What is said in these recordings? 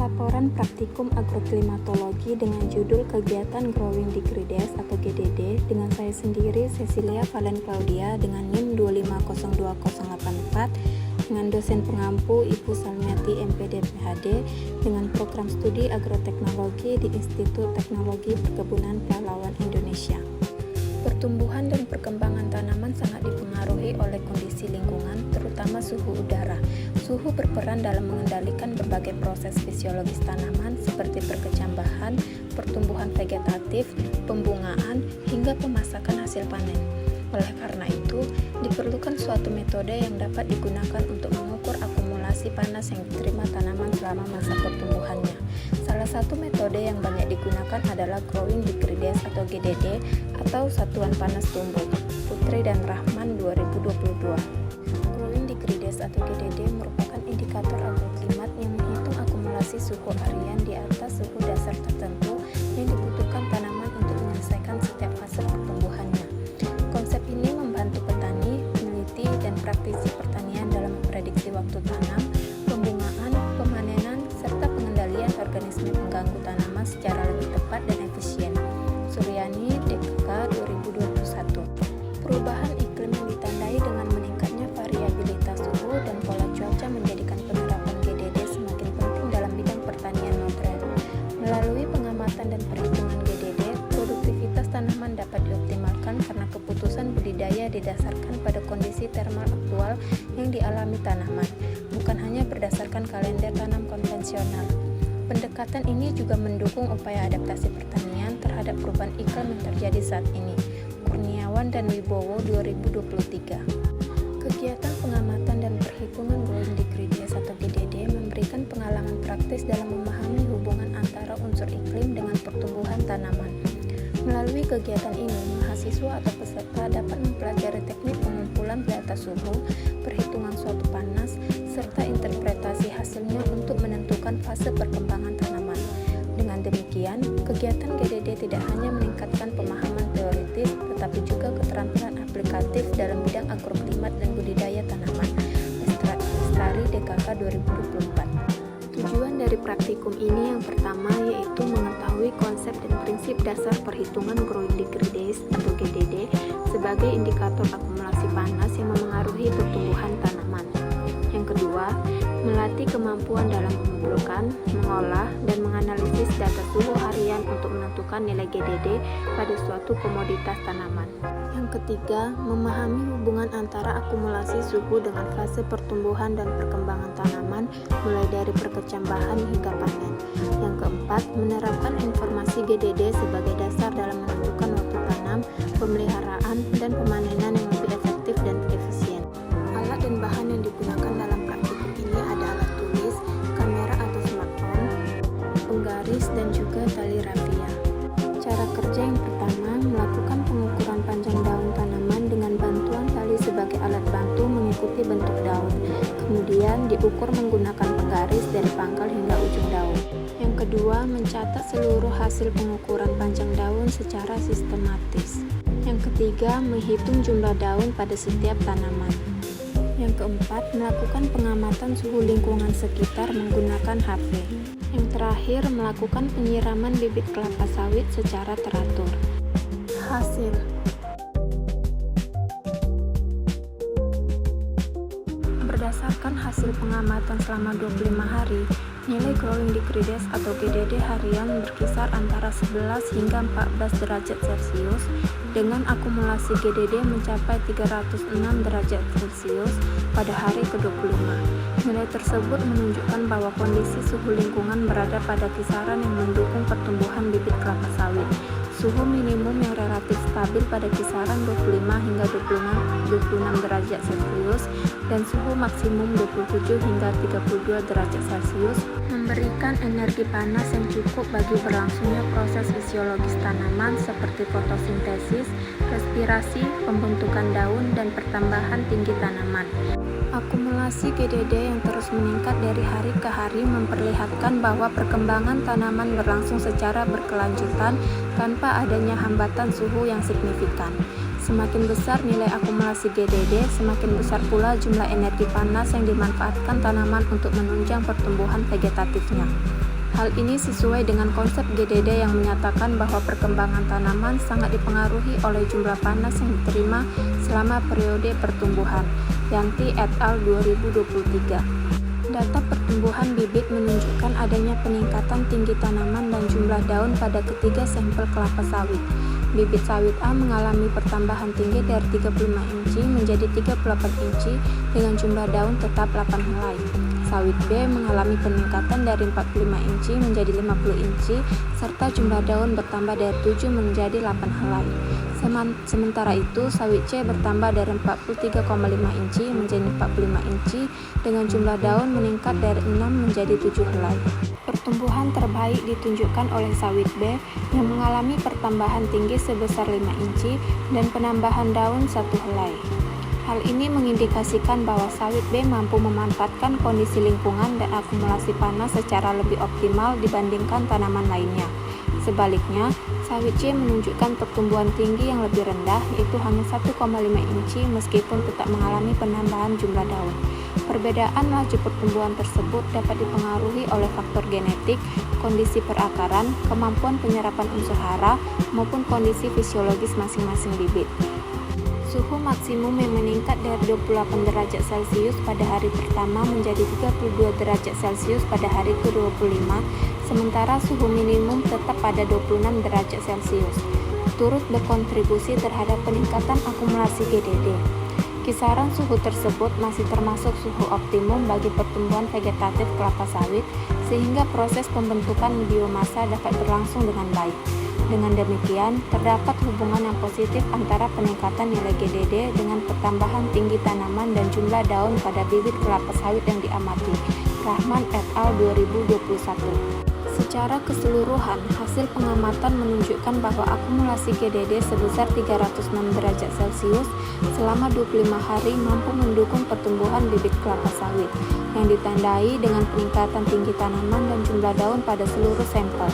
Laporan Praktikum Agroklimatologi dengan judul Kegiatan Growing Degrees atau GDD dengan saya sendiri Cecilia Valen Claudia dengan NIM 2502084 dengan dosen pengampu Ibu Salmiati MPD PhD dengan program studi agroteknologi di Institut Teknologi Perkebunan Pahlawan Indonesia. Pertumbuhan dan perkembangan tanaman sangat dipengaruhi oleh kondisi lingkungan, terutama suhu udara. Suhu berperan dalam mengendalikan berbagai proses fisiologis tanaman seperti perkecambahan, pertumbuhan vegetatif, pembungaan, hingga pemasakan hasil panen. Oleh karena itu, diperlukan suatu metode yang dapat digunakan untuk mengukur akumulasi panas yang diterima tanaman selama masa pertumbuhannya. Salah satu metode yang banyak digunakan adalah Growing Degrees atau GDD atau Satuan Panas Tumbuh, Putri dan Rahman 2022. Growing Degrees atau GDD merupakan indikator agroklimat yang menghitung akumulasi suhu harian di atas suhu dasar tertentu yang dibutuhkan tanaman untuk menyelesaikan setiap fase pertumbuhannya. Konsep ini membantu petani, peneliti, dan praktisi pertanian dalam memprediksi waktu tanam, pembungaan, pemanenan, serta pengendalian organisme pengganggu tanaman secara lebih tepat dan efisien. Suryani, DKK 2021. Perubahan iklim yang ditandai dengan meningkatnya variabilitas suhu dan pola cuaca menjadikan penerapan GDD semakin penting dalam bidang pertanian modern. Melalui pengamatan dan perhitungan GDD, produktivitas tanaman dapat dioptimalkan karena keputusan budidaya didasarkan pada kondisi termal aktual yang dialami tanaman, bukan hanya berdasarkan kalender tanam konvensional. Pendekatan ini juga mendukung upaya adaptasi pertanian terhadap perubahan iklim yang terjadi saat ini. Kurniawan dan Wibowo 2023. Kegiatan pengamatan dan perhitungan Growing Degrees atau GDD memberikan pengalaman praktis dalam memahami hubungan antara unsur iklim dengan pertumbuhan tanaman. Melalui kegiatan ini, mahasiswa atau peserta dapat mempelajari teknik pengumpulan data suhu, perhitungan suatu panas, serta interpretasi hasilnya untuk menentukan fase perkembangan tanaman. Dengan demikian, kegiatan GDD tidak hanya meningkatkan pemahaman teoritis, tetapi juga keterampilan aplikatif dalam bidang agroklimat dan budidaya tanaman. Lestari DKK 2024. Tujuan dari praktikum ini yang pertama yaitu mengetahui konsep dan prinsip dasar perhitungan Growing Degrees atau GDD sebagai indikator akumulasi panas yang memengaruhi pertumbuhan tanaman. Yang kedua, melatih kemampuan dalam mengumpulkan, mengolah, dan menganalisis data suhu harian untuk menentukan nilai GDD pada suatu komoditas tanaman. Yang ketiga, memahami hubungan antara akumulasi suhu dengan fase pertumbuhan dan perkembangan tanaman mulai dari perkecambahan hingga panen. Yang keempat, menerapkan informasi GDD sebagai dasar dalam menentukan waktu tanam, pemeliharaan, dan pemanenan yang lebih efektif dan efisien. Alat dan bahan yang digunakan dalam praktikum ini ada alat tulis, kamera atau smartphone, penggaris, dan juga tali rafia. Cara kerja yang pertama, melakukan pengukuran panjang daun tanaman dengan bantuan tali sebagai alat bantu mengikuti bentuk daun. Kemudian diukur menggunakan penggaris dari pangkal hingga ujung daun. Yang kedua, mencatat seluruh hasil pengukuran panjang daun secara sistematis. Yang ketiga, menghitung jumlah daun pada setiap tanaman. Yang keempat, melakukan pengamatan suhu lingkungan sekitar menggunakan HP. Yang terakhir, melakukan penyiraman bibit kelapa sawit secara teratur. Hasil. Berdasarkan hasil pengamatan selama 25 hari, nilai Growing Degrees atau GDD harian berkisar antara 11 hingga 14 derajat Celcius dengan akumulasi GDD mencapai 306 derajat Celcius pada hari ke-25. Nilai tersebut menunjukkan bahwa kondisi suhu lingkungan berada pada kisaran yang mendukung pertumbuhan bibit kelapa sawit. Suhu minimum yang relatif stabil pada kisaran 25 hingga 26 derajat Celcius dan suhu maksimum 27 hingga 32 derajat Celcius memberikan energi panas yang cukup bagi berlangsungnya proses fisiologis tanaman seperti fotosintesis, respirasi, pembentukan daun, dan pertambahan tinggi tanaman. Akumulasi GDD yang terus meningkat dari hari ke hari memperlihatkan bahwa perkembangan tanaman berlangsung secara berkelanjutan tanpa adanya hambatan suhu yang signifikan. Semakin besar nilai akumulasi GDD, semakin besar pula jumlah energi panas yang dimanfaatkan tanaman untuk menunjang pertumbuhan vegetatifnya. Hal ini sesuai dengan konsep GDD yang menyatakan bahwa perkembangan tanaman sangat dipengaruhi oleh jumlah panas yang diterima selama periode pertumbuhan. Yanti et al. 2023. Data pertumbuhan bibit menunjukkan adanya peningkatan tinggi tanaman dan jumlah daun pada ketiga sampel kelapa sawit. Bibit sawit A mengalami pertambahan tinggi dari 35 inci menjadi 38 inci dengan jumlah daun tetap 8 helai. Sawit B mengalami peningkatan dari 45 inci menjadi 50 inci serta jumlah daun bertambah dari 7 menjadi 8 helai. Sementara itu, sawit C bertambah dari 43,5 inci menjadi 45 inci dengan jumlah daun meningkat dari 6 menjadi 7 helai. Pertumbuhan terbaik ditunjukkan oleh sawit B yang mengalami pertambahan tinggi sebesar 5 inci dan penambahan daun 1 helai. Hal ini mengindikasikan bahwa sawit B mampu memanfaatkan kondisi lingkungan dan akumulasi panas secara lebih optimal dibandingkan tanaman lainnya. Sebaliknya, sawit C menunjukkan pertumbuhan tinggi yang lebih rendah, yaitu hanya 1,5 inci meskipun tetap mengalami penambahan jumlah daun. Perbedaan laju pertumbuhan tersebut dapat dipengaruhi oleh faktor genetik, kondisi perakaran, kemampuan penyerapan unsur hara, maupun kondisi fisiologis masing-masing bibit. Suhu maksimum yang meningkat dari 28 derajat Celcius pada hari pertama menjadi 32 derajat Celcius pada hari ke-25, sementara suhu minimum tetap pada 26 derajat Celcius, turut berkontribusi terhadap peningkatan akumulasi GDD. Kisaran suhu tersebut masih termasuk suhu optimum bagi pertumbuhan vegetatif kelapa sawit, sehingga proses pembentukan biomasa dapat berlangsung dengan baik. Dengan demikian, terdapat hubungan yang positif antara peningkatan nilai GDD dengan pertambahan tinggi tanaman dan jumlah daun pada bibit kelapa sawit yang diamati. Rahman et al. 2021. Secara keseluruhan, hasil pengamatan menunjukkan bahwa akumulasi GDD sebesar 306 derajat Celcius selama 25 hari mampu mendukung pertumbuhan bibit kelapa sawit, yang ditandai dengan peningkatan tinggi tanaman dan jumlah daun pada seluruh sampel.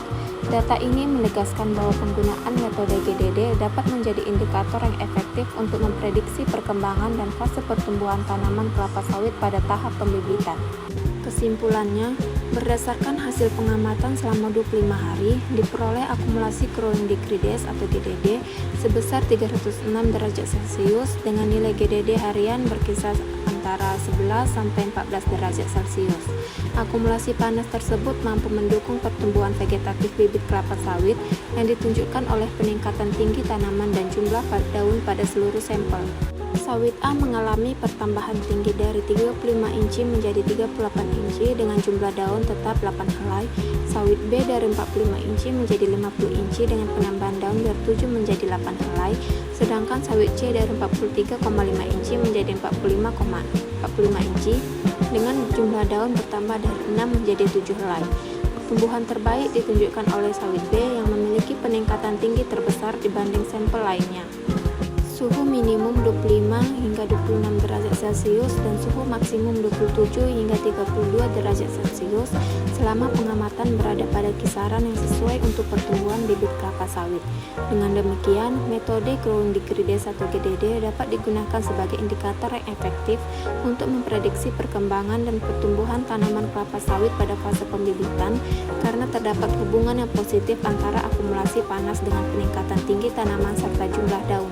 Data ini menegaskan bahwa penggunaan metode GDD dapat menjadi indikator yang efektif untuk memprediksi perkembangan dan fase pertumbuhan tanaman kelapa sawit pada tahap pembibitan. Kesimpulannya, berdasarkan hasil pengamatan selama 25 hari, diperoleh akumulasi growing decrease atau GDD sebesar 306 derajat Celcius dengan nilai GDD harian berkisar antara 11 sampai 14 derajat Celcius. Akumulasi panas tersebut mampu mendukung pertumbuhan vegetatif bibit kelapa sawit yang ditunjukkan oleh peningkatan tinggi tanaman dan jumlah daun pada seluruh sampel. Sawit A mengalami pertambahan tinggi dari 35 inci menjadi 38 inci dengan jumlah daun tetap 8 helai. Sawit B dari 45 inci menjadi 50 inci dengan penambahan daun dari 7 menjadi 8 helai. Sedangkan sawit C dari 43,5 inci menjadi 45,45 inci dengan jumlah daun bertambah dari 6 menjadi 7 helai. Pertumbuhan terbaik ditunjukkan oleh sawit B yang memiliki peningkatan tinggi terbesar dibanding sampel lainnya. Suhu minimum 25 hingga 26 derajat Celcius dan suhu maksimum 27 hingga 32 derajat Celcius selama pengamatan berada pada kisaran yang sesuai untuk pertumbuhan bibit kelapa sawit. Dengan demikian, metode growing decrease atau GDD dapat digunakan sebagai indikator yang efektif untuk memprediksi perkembangan dan pertumbuhan tanaman kelapa sawit pada fase pembibitan karena terdapat hubungan yang positif antara akumulasi panas dengan peningkatan tinggi tanaman serta jumlah daun.